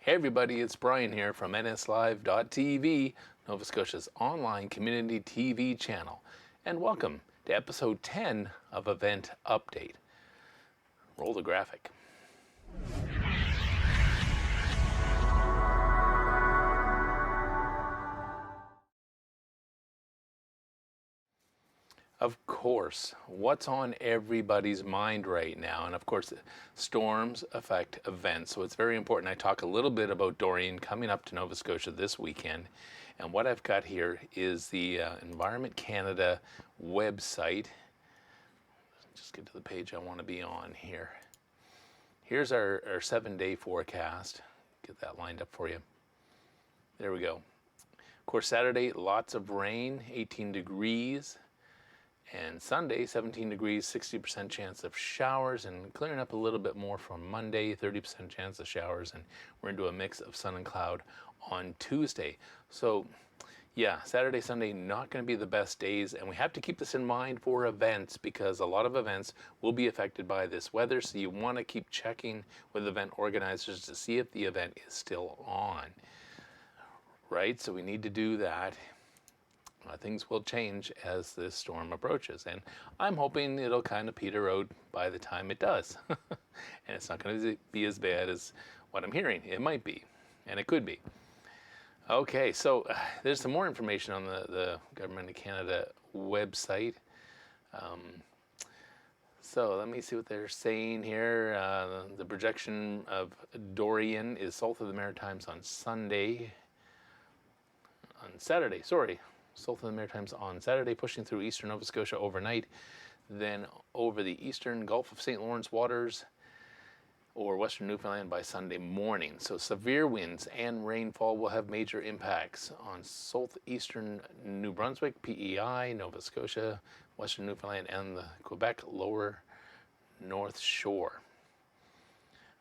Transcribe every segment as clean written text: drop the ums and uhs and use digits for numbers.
Hey everybody, it's Brian here from nslive.tv, Nova Scotia's online community TV channel, and welcome to episode 10 of Event Update. Roll the graphic. Of course, what's on everybody's mind right now? And of course, storms affect events. So it's very important. I talk a little bit about Dorian coming up to Nova Scotia this weekend. And what I've got here is the Environment Canada website. Just get to the page I want to be on here. Here's our 7-day forecast. Get that lined up for you. There we go. Of course, Saturday, lots of rain, 18 degrees. And Sunday, 17 degrees, 60% chance of showers, and clearing up a little bit more from Monday, 30% chance of showers, and we're into a mix of sun and cloud on Tuesday. So yeah, Saturday, Sunday, not going to be the best days, and we have to keep this in mind for events because a lot of events will be affected by this weather, so you want to keep checking with event organizers to see if the event is still on, right? So we need to do that. Things will change as this storm approaches, and I'm hoping it'll kind of peter out by the time it does. And it's not going to be as bad as what I'm hearing. It might be, and it could be. Okay, so there's some more information on the Government of Canada website. So let me see what they're saying here. The projection of Dorian is south of the Maritimes on Saturday, south of the Maritimes on Saturday, pushing through eastern Nova Scotia overnight, then over the eastern Gulf of St. Lawrence waters or western Newfoundland by Sunday morning. So severe winds and rainfall will have major impacts on southeastern New Brunswick, PEI, Nova Scotia, western Newfoundland, and the Quebec lower North Shore.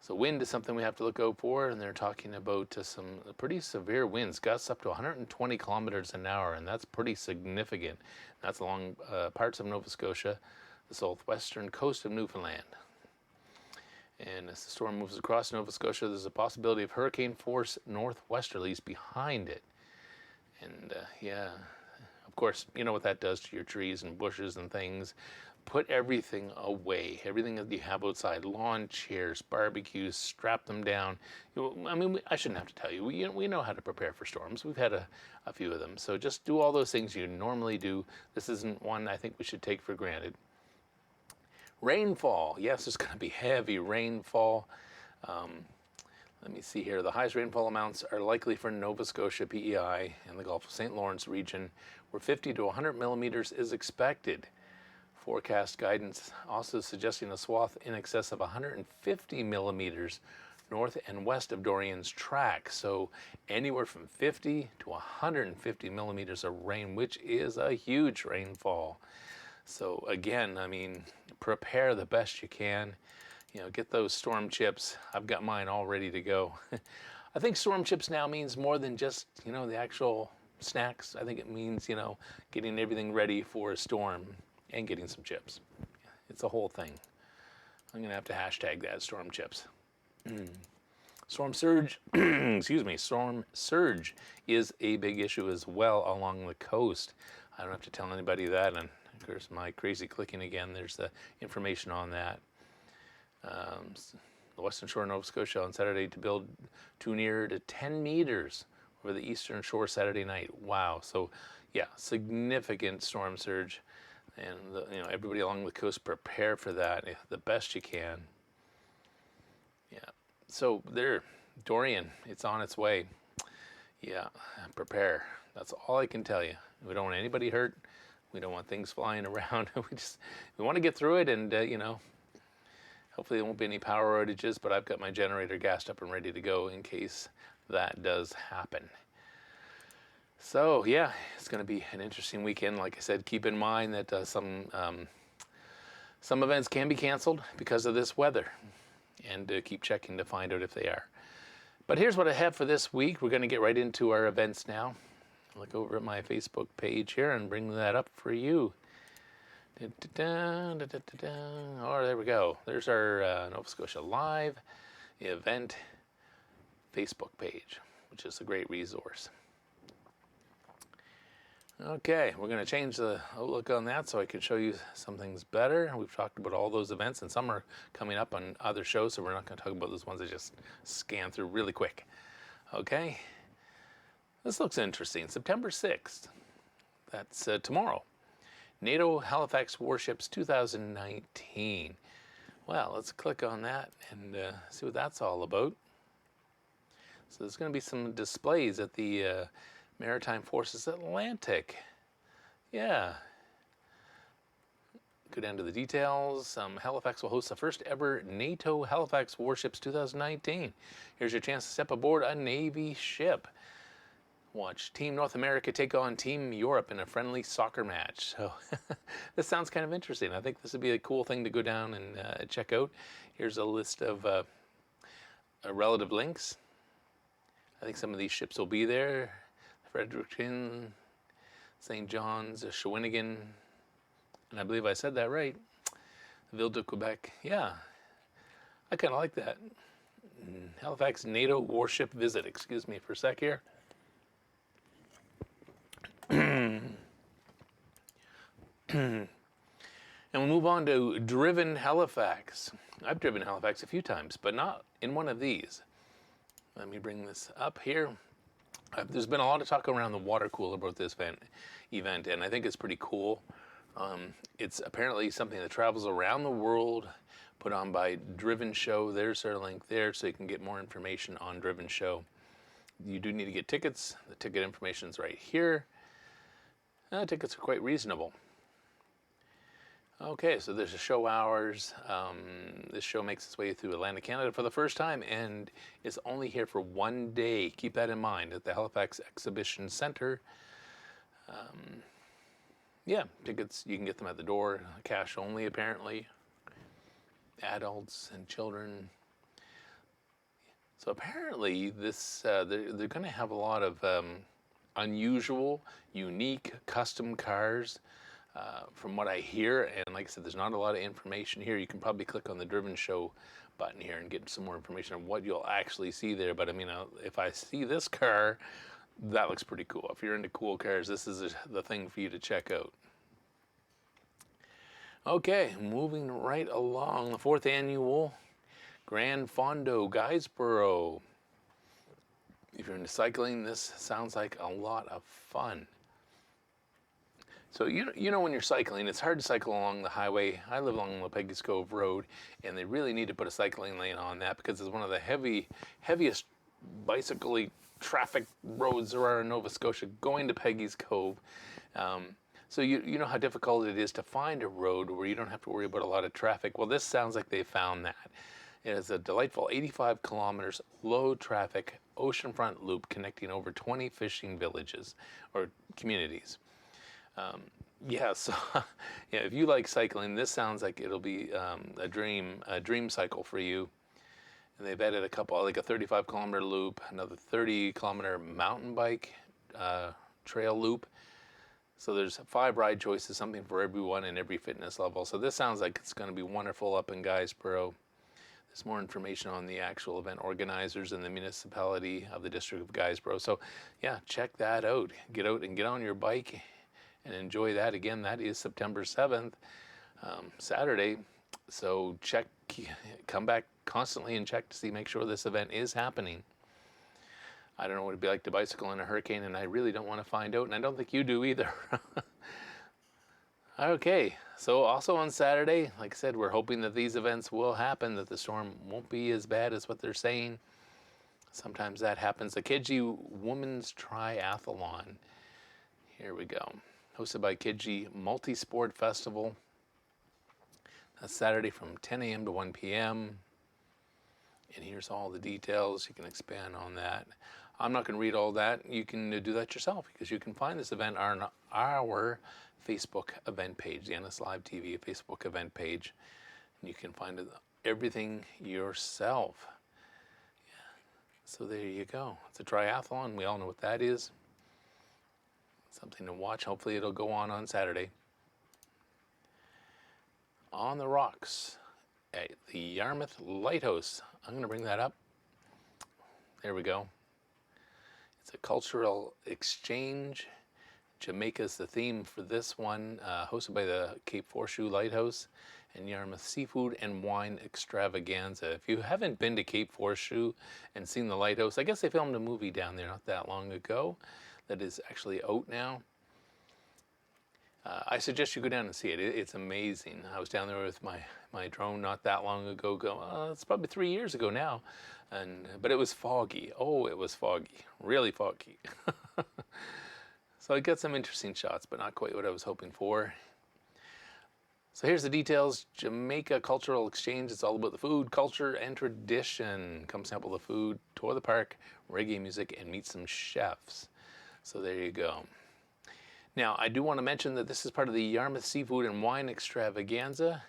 So wind is something we have to look out for, and they're talking about some pretty severe winds, gusts up to 120 kilometers an hour, and that's pretty significant. That's along parts of Nova Scotia, the southwestern coast of Newfoundland. And as the storm moves across Nova Scotia, there's a possibility of hurricane force northwesterlies behind it. And yeah, of course, you know what that does to your trees and bushes and things. Put everything away, everything that you have outside, lawn chairs, barbecues, strap them down. I mean, I shouldn't have to tell you, we know how to prepare for storms. We've had a few of them. So just do all those things you normally do. This isn't one I think we should take for granted. Rainfall, yes, there's going to be heavy rainfall. Let me see here. The highest rainfall amounts are likely for Nova Scotia, PEI, and the Gulf of St. Lawrence region, where 50 to 100 millimeters is expected. Forecast guidance also suggesting a swath in excess of 150 millimeters north and west of Dorian's track. So anywhere from 50 to 150 millimeters of rain, which is a huge rainfall. So again, I mean, prepare the best you can. You know, get those storm chips. I've got mine all ready to go. I think storm chips now means more than just, you know, the actual snacks. I think it means, you know, getting everything ready for a storm and getting some chips. It's a whole thing. I'm gonna have to hashtag that, storm chips. Storm surge, excuse me, storm surge is a big issue as well along the coast. I don't have to tell anybody that, and of course my crazy clicking again, there's the information on that. The western shore of Nova Scotia on Saturday to build too near to 10 meters over the eastern shore Saturday night. Wow, so yeah, significant storm surge. And you know, everybody along the coast, prepare for that the best you can. Yeah, so there, Dorian, it's on its way. Yeah, prepare. That's all I can tell you. We don't want anybody hurt. We don't want things flying around. We want to get through it, and you know, hopefully there won't be any power outages. But I've got my generator gassed up and ready to go in case that does happen. So yeah, it's going to be an interesting weekend. Like I said, keep in mind that some events can be canceled because of this weather, and keep checking to find out if they are. But here's what I have for this week. We're going to get right into our events now. Look over at my Facebook page here and bring that up for you. Oh, there we go. There's our Nova Scotia Live event Facebook page, which is a great resource. Okay, we're going to change the outlook on that so I can show you some things better. We've talked about all those events, and some are coming up on other shows, so we're not going to talk about those ones I just scan through really quick. Okay, this looks interesting. September 6th, that's tomorrow. NATO Halifax Warships 2019. Well, let's click on that and see what that's all about. So there's going to be some displays at the Maritime Forces Atlantic. Yeah. Go down to the details. Halifax will host the first ever NATO Halifax Warships 2019. Here's your chance to step aboard a Navy ship. Watch Team North America take on Team Europe in a friendly soccer match. So this sounds kind of interesting. I think this would be a cool thing to go down and check out. Here's a list of relative links. I think some of these ships will be there. Fredericton, St. John's, Shawinigan, and I believe I said that right. Ville de Quebec. Yeah, I kind of like that. Halifax NATO Warship Visit. Excuse me for a sec here. And we'll move on to Driven Halifax. I've driven Halifax a few times, but not in one of these. Let me bring this up here. There's been a lot of talk around the water cooler about this event, and I think it's pretty cool. It's apparently something that travels around the world, put on by Driven Show. There's their link there, so you can get more information on Driven Show. You do need to get tickets. The ticket information is right here. Tickets are quite reasonable. Okay, so there's the show hours. This show makes its way through Atlantic Canada for the first time, and it's only here for one day. Keep that in mind at the Halifax Exhibition Centre. Yeah, tickets, you can get them at the door, cash only apparently. Adults and children. So apparently this they're going to have a lot of unusual, unique, custom cars. From what I hear, and like I said, there's not a lot of information here. You can probably click on the Driven Show button here and get some more information on what you'll actually see there. But I mean, if I see this car, that looks pretty cool. If you're into cool cars, this is the thing for you to check out. Okay, moving right along, the 4th annual Gran Fondo Guysborough. If you're into cycling, this sounds like a lot of fun. So you know when you're cycling, it's hard to cycle along the highway. I live along the Peggy's Cove Road, and they really need to put a cycling lane on that because it's one of the heaviest bicycle traffic roads there are in Nova Scotia going to Peggy's Cove. So you know how difficult it is to find a road where you don't have to worry about a lot of traffic. Well, this sounds like they found that. It is a delightful 85 kilometers low traffic oceanfront loop connecting over 20 fishing villages or communities. Yeah, so yeah, if you like cycling, this sounds like it'll be a dream cycle for you. And they've added a couple, like a 35 kilometer loop, another 30 kilometer mountain bike trail loop. So there's 5 ride choices, something for everyone and every fitness level. So this sounds like it's going to be wonderful up in Guysborough. There's more information on the actual event organizers and the municipality of the district of Guysborough. So yeah, check that out. Get out and get on your bike and enjoy that. Again, that is September 7th, Saturday. So come back constantly and check to see, make sure this event is happening. I don't know what it'd be like to bicycle in a hurricane, and I really don't want to find out, and I don't think you do either. Okay, so also on Saturday, like I said, we're hoping that these events will happen, that the storm won't be as bad as what they're saying. Sometimes that happens. The Keji Women's Triathlon. Here we go. Hosted by Keji Multisport Festival. That's Saturday from 10 a.m. to 1 p.m. And here's all the details. You can expand on that. I'm not going to read all that. You can do that yourself because you can find this event on our Facebook event page, the NS Live TV Facebook event page. And you can find everything yourself. Yeah. So there you go. It's a triathlon. We all know what that is. Something to watch. Hopefully it'll go on Saturday. On the rocks at the Yarmouth Lighthouse. I'm going to bring that up. There we go. It's a cultural exchange. Jamaica's the theme for this one, hosted by the Cape Forchu Lighthouse and Yarmouth Seafood and Wine Extravaganza. If you haven't been to Cape Forchu and seen the Lighthouse, I guess they filmed a movie down there not that long ago that is actually out now. I suggest you go down and see it. It's amazing. I was down there with my drone not that long ago. It's probably 3 years ago now, but it was foggy. Oh, it was foggy, really foggy. So I got some interesting shots, but not quite what I was hoping for. So here's the details. Jamaica Cultural Exchange. It's all about the food, culture, and tradition. Come sample the food, tour the park, reggae music, and meet some chefs. So there you go. Now, I do want to mention that this is part of the Yarmouth Seafood and Wine Extravaganza.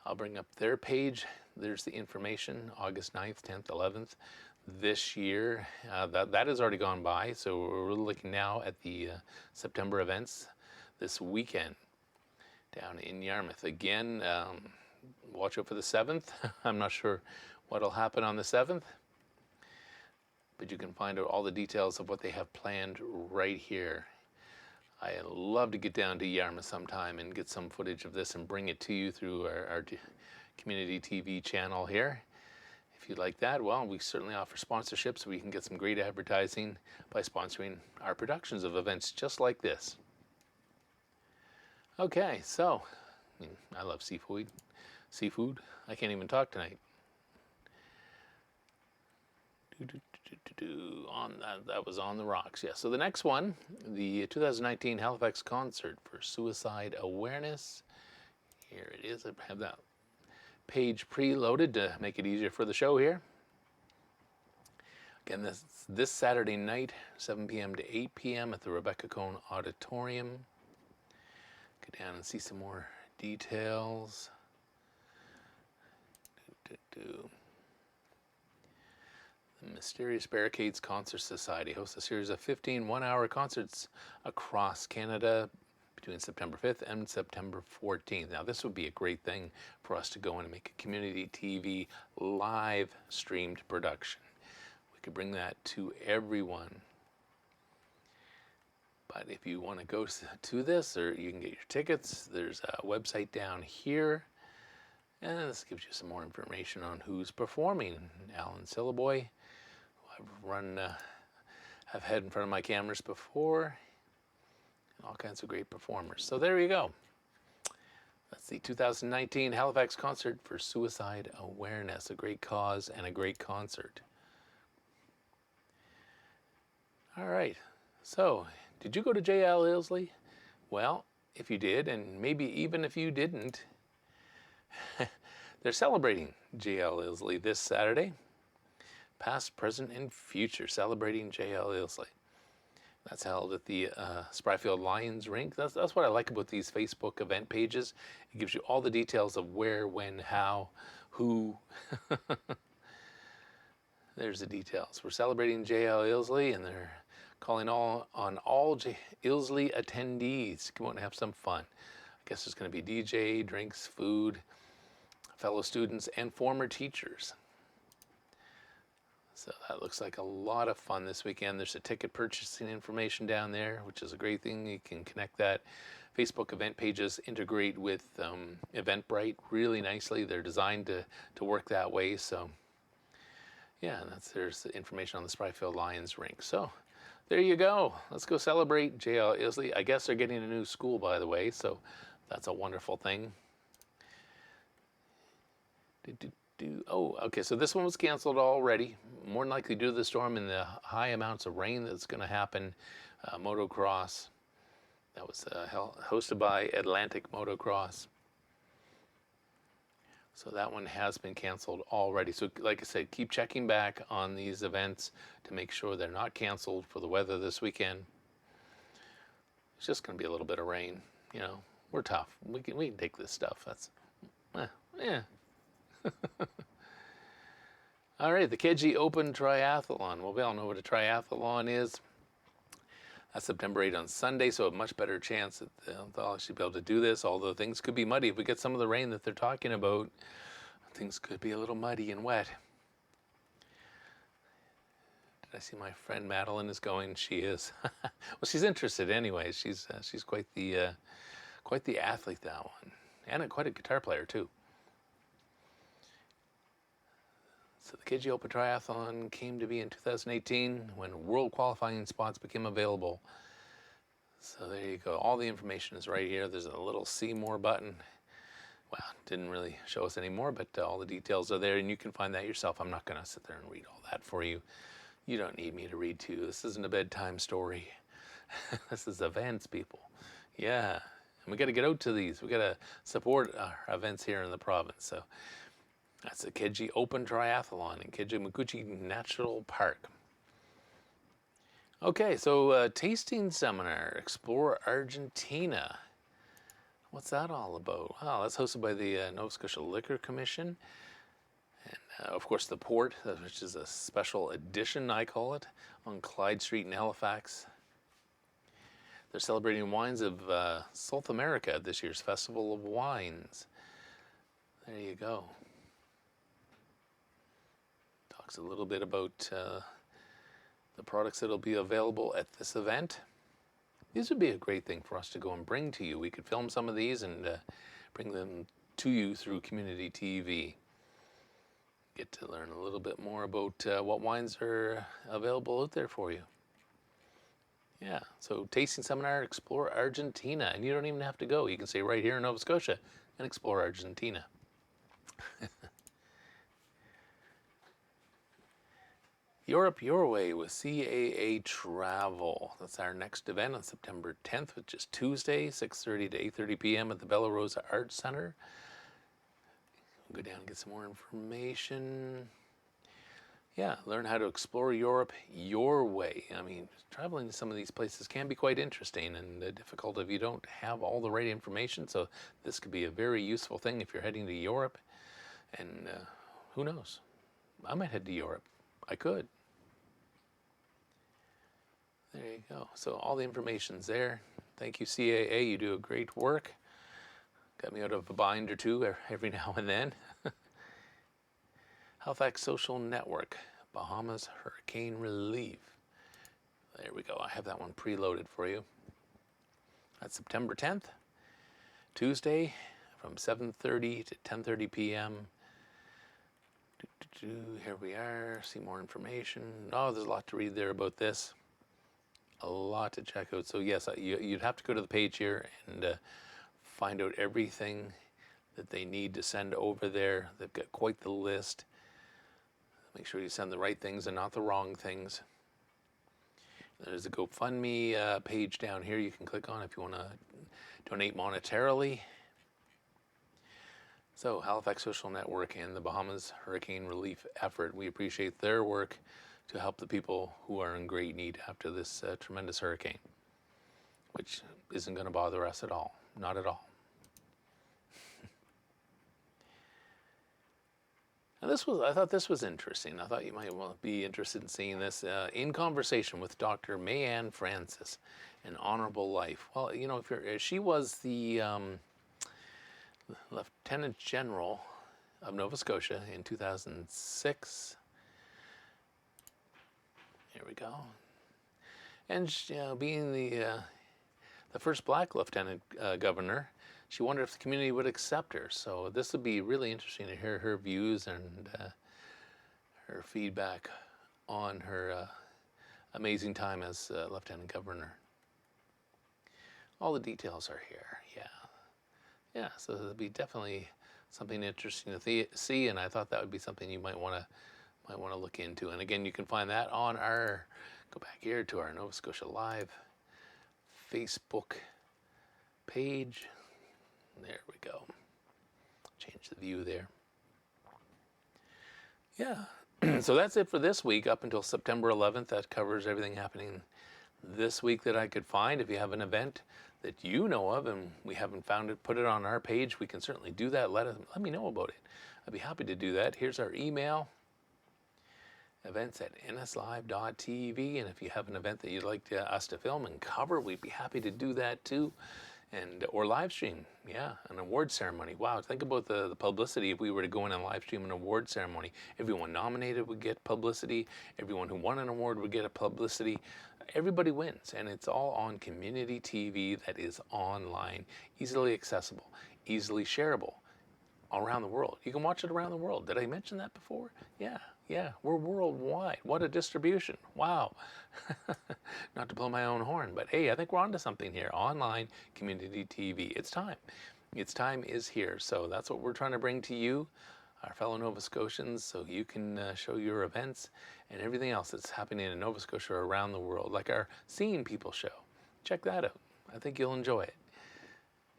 I'll bring up their page. There's the information, August 9th, 10th, 11th. This year, that has already gone by, so we're looking now at the September events this weekend down in Yarmouth. Again, watch out for the 7th. I'm not sure what'll happen on the 7th, but you can find out all the details of what they have planned right here. I'd love to get down to Yarmouth sometime and get some footage of this and bring it to you through our community TV channel here. If you'd like that, well, we certainly offer sponsorships so we can get some great advertising by sponsoring our productions of events just like this. Okay, so, I love seafood. I can't even talk tonight. That was on the rocks, yeah. So the next one, the 2019 Halifax Concert for Suicide Awareness. Here it is. I have that page preloaded to make it easier for the show here. Again, this Saturday night, 7 p.m. to 8 p.m. at the Rebecca Cohn Auditorium. Go down and see some more details. The Mysterious Barricades Concert Society hosts a series of 15 one-hour concerts across Canada between September 5th and September 14th. Now, this would be a great thing for us to go in and make a community TV live streamed production. We could bring that to everyone. But if you want to go to this, or you can get your tickets, there's a website down here. And this gives you some more information on who's performing. Alan Sillaboy, who I've had in front of my cameras before. All kinds of great performers. So there you go. That's the 2019 Halifax Concert for Suicide Awareness. A great cause and a great concert. All right. So, did you go to JL Ilsley? Well, if you did, and maybe even if you didn't, they're celebrating JL Ilsley this Saturday. Past, present, and future, celebrating JL Ilsley. That's held at the Spryfield Lions Rink. That's what I like about these Facebook event pages. It gives you all the details of where, when, how, who. There's the details. We're celebrating JL Ilsley, and they're calling on all Ilsley attendees. Come on and have some fun. I guess there's going to be DJ, drinks, food, fellow students, and former teachers. So that looks like a lot of fun this weekend. There's a ticket purchasing information down there, which is a great thing. You can connect that. Facebook event pages integrate with Eventbrite really nicely. They're designed to work that way. So yeah, there's the information on the Spryfield Lions Rink. So there you go. Let's go celebrate JL Ilsley. I guess they're getting a new school, by the way, so that's a wonderful thing. Oh, okay, so this one was canceled already, more than likely due to the storm and the high amounts of rain that's going to happen. Motocross, that was hosted by Atlantic Motocross. So that one has been canceled already. So like I said, keep checking back on these events to make sure they're not canceled for the weather this weekend. It's just going to be a little bit of rain. You know, we're tough. We can take this stuff. That's, yeah. All right, the Keji Open Triathlon. Well, we all know what a triathlon is. That's September 8th on Sunday, so a much better chance that they'll actually be able to do this, although things could be muddy. If we get some of the rain that they're talking about, things could be a little muddy and wet. I see my friend Madeline is going. She is. Well, she's interested anyway. She's quite the athlete, that one, and quite a guitar player too. So the Keji Open Triathlon came to be in 2018 when world qualifying spots became available. So there you go. All the information is right here. There's a little see more button. Well, didn't really show us anymore, but all the details are there, and you can find that yourself. I'm not going to sit there and read all that for you. You don't need me to read to you. This isn't a bedtime story. This is events, people. Yeah, and we got to get out to these. We got to support our events here in the province. So that's the Keji Open Triathlon in Kejimikujik National Park. Okay, so tasting seminar, Explore Argentina. What's that all about? Well, that's hosted by the Nova Scotia Liquor Commission. And of course the Port, which is a special edition, I call it, on Clyde Street in Halifax. They're celebrating wines of South America at this year's Festival of Wines. There you go. Talks a little bit about the products that will be available at this event. These would be a great thing for us to go and bring to you. We could film some of these and bring them to you through community TV. Get to learn a little bit more about what wines are available out there for you. Yeah, so tasting seminar, Explore Argentina. And you don't even have to go. You can stay right here in Nova Scotia and explore Argentina. Europe Your Way with CAA Travel. That's our next event on September 10th, which is Tuesday, 6:30 to 8:30 p.m. at the Bella Rosa Arts Center. We'll go down and get some more information. Yeah, learn how to explore Europe your way. I mean, traveling to some of these places can be quite interesting and difficult if you don't have all the right information. So this could be a very useful thing if you're heading to Europe. And who knows? I might head to Europe. I could. There you go. So all the information's there. Thank you, CAA. You do a great work. Got me out of a bind or two every now and then. Halifax Social Network, Bahamas Hurricane Relief. There we go. I have that one preloaded for you. That's September 10th, Tuesday, from 7:30 to 10:30 p.m. Here we are. See more information. Oh, there's a lot to read there about this. A lot to check out. So yes, you'd have to go to the page here and find out everything that they need to send over there. They've got quite the list. Make sure you send the right things and not the wrong things. There's a GoFundMe page down here you can click on if you want to donate monetarily. So Halifax Social Network and the Bahamas Hurricane Relief Effort, we appreciate their work to help the people who are in great need after this tremendous hurricane, which isn't going to bother us at all, not at all. And I thought this was interesting. I thought you might be interested in seeing this. In conversation with Dr. Mayanne Francis, An Honorable Life. Well, you know, she was the Lieutenant General of Nova Scotia in 2006. Here we go. And being the first black lieutenant governor, she wondered if the community would accept her. So this would be really interesting to hear her views and her feedback on her amazing time as lieutenant governor. All the details are here. Yeah. So it'll be definitely something interesting to see, and I thought that would be something you might want to look into. And again, you can find that on go back here to our Nova Scotia Live Facebook page. There we go. Change the view there. Yeah. So that's it for this week up until September 11th. That covers everything happening this week that I could find. If you have an event that you know of and we haven't found it, put it on our page. We can certainly do that. Let me know about it. I'd be happy to do that. Here's our email, events@nslive.tv. And if you have an event that you'd like us to film and cover, we'd be happy to do that too. and or live stream, yeah, an award ceremony. Wow, think about the publicity if we were to go in and live stream an award ceremony. Everyone nominated would get publicity. Everyone who won an award would get a publicity. Everybody wins, and it's all on community TV that is online, easily accessible, easily shareable around the world. You can watch it around the world. Did I mention that before? Yeah, we're worldwide. What a distribution. Wow. Not to blow my own horn, but hey, I think we're onto something here. Online community TV. It's time. Its time is here. So that's what we're trying to bring to you, our fellow Nova Scotians, so you can show your events and everything else that's happening in Nova Scotia around the world, like our Seeing People show. Check that out. I think you'll enjoy it.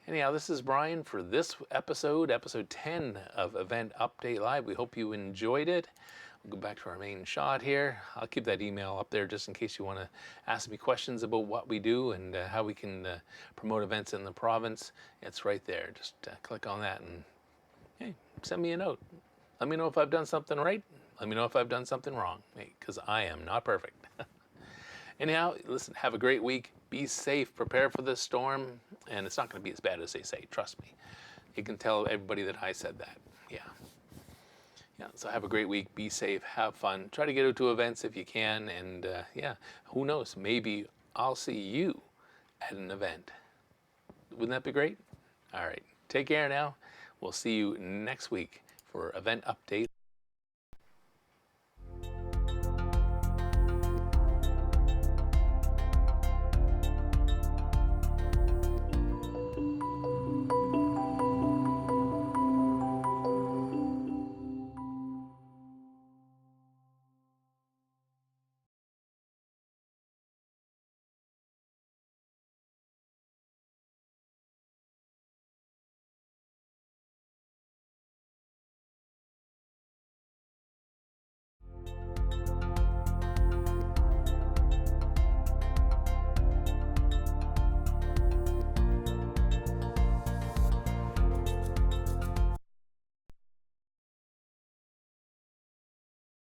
Anyhow, this is Brian for this episode 10 of Event Update Live. We hope you enjoyed it. We'll go back to our main shot here. I'll keep that email up there just in case you want to ask me questions about what we do and how we can promote events in the province. It's right there. Just click on that and hey, send me a note. Let me know if I've done something right. Let me know if I've done something wrong, because I am not perfect. Anyhow, listen, have a great week. Be safe. Prepare for this storm. And it's not going to be as bad as they say. Trust me. You can tell everybody that I said that. Yeah. So have a great week. Be safe. Have fun. Try to get out to events if you can. And yeah, who knows? Maybe I'll see you at an event. Wouldn't that be great? All right. Take care now. We'll see you next week for Event Update.